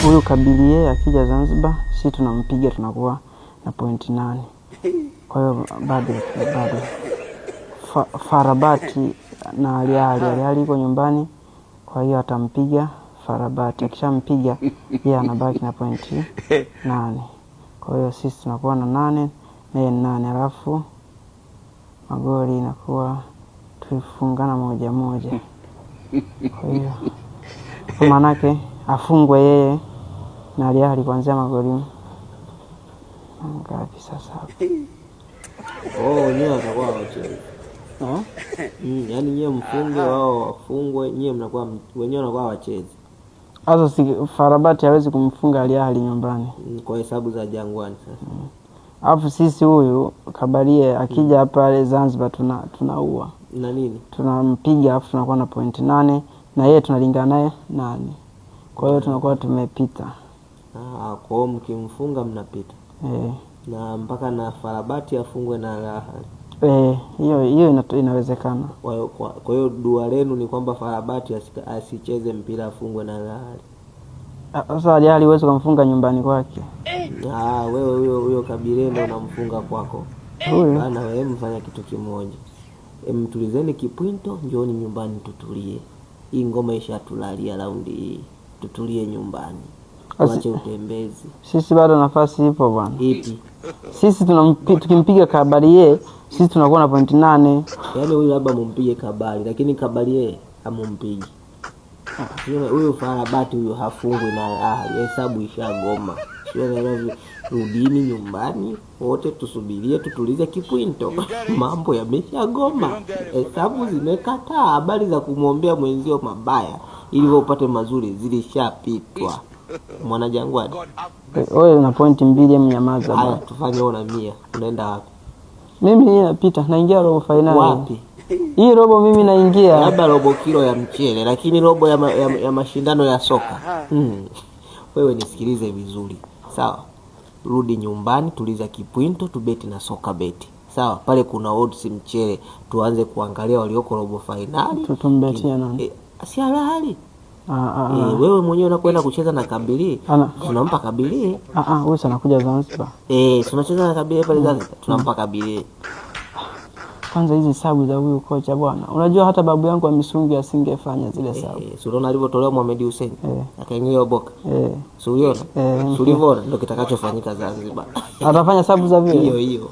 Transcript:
Huyu Kabilie akija Zanzibar, si tunampiga tunakuwa na pointi 8. Kwa hiyo bado Farabati na Ali iko nyumbani, kwa hiyo atampiga Farabati. Akishampiga yeye anabaki na pointi 8. Kwa hiyo sisi tunakuwa na 8 na yeye 8, alafu magoli inakuwa tulifungana 1-1. Kwa hiyo kwa manake afungwe yeye na Ali kuanzia magoli ngapi sasa? Wenyewe watakuwa wacheze. Yaani nyewe mfunge wao wafungwe, nyewe mnakuwa wenyewe wanakuwa wacheze. Sasa si Farabati hawezi kumfunga Ali nyumbani. Kwa hesabu za Jangwani sasa. Alafu sisi huyu Kabarie akija hapa Zanzibar tunaua. Na nini? Tunampiga alafu tunakuwa na pointi 8 na yeye tunalingana naye 8. Kwa hiyo tunakuwa tumepita. Kwa hiyo mkimfunga mnapita. Na mpaka na Farabati afungwe na Al-Ahly. Hiyo inawezekana. Kwa hiyo dua lenu ni kwamba Farabati asicheze mpira afungwe na Al-Ahly. Sasa Ali huwezi kumfunga nyumbani kwake. Wewe huyo Kabile ndio unamfunga kwako. Bana wewe mfanya kitu kimoja. Mtulizeni kipwinto, njooni nyumbani tutulie. Hii ngoma ishatulalia raundi hii. Tutulie nyumbani. Acha utembezi. Sisi bado nafasi ipo bwana. Ipi? Sisi tukimpiga Kabarie, sisi tunakuwa na pointi 8. Yaani huyu labda mumpige Kabali, lakini Kabarie hamumpigi. Huyu Farabati huyu hafungwi na hesabu ishagoma. Rudini nyumbani wote, tusubirie tutulize kipwinto. Mambo yameshagoma, hesabu zimekataa. Habari za kumwombea mwenzio mabaya ili upate mazuri zilishapitwa. Mwana Jangwani, wewe una pointi 2, mnyamaza bwana. Tufanye ona 100. Unaenda wapi? Mimi napita, naingia robo finali. Wapi? Hii robo mimi naingia. Labda robo kilo ya mchele, lakini robo ya mashindano ya soka. Wewe nisikilize vizuri. Sawa? Rudi nyumbani, tuliza kipwinto, tubeti na soka beti. Sawa? Pale kuna odds mchele, tuanze kuangalia walioko robo finali. Tutumbetia nani? Si Al-Ahly. Wewe mwenyewe unakwenda kucheza na Kabili. Tunampa Kabili. Wewe anakuja Zanzibar. Tunacheza na Kabili pale Zanzibar. Tunampa Kabili. Kwanza hizi sabu za huyu kocha bwana. Unajua hata babu yangu wa Misungi asingefanya zile sabu. Unaona alivyotolewa Mohamed Hussein. Akaingia boka. Uliona? Ulivyoona ndio kitakachofanyika Zanzibar. Atafanya sabu za vile. Hiyo.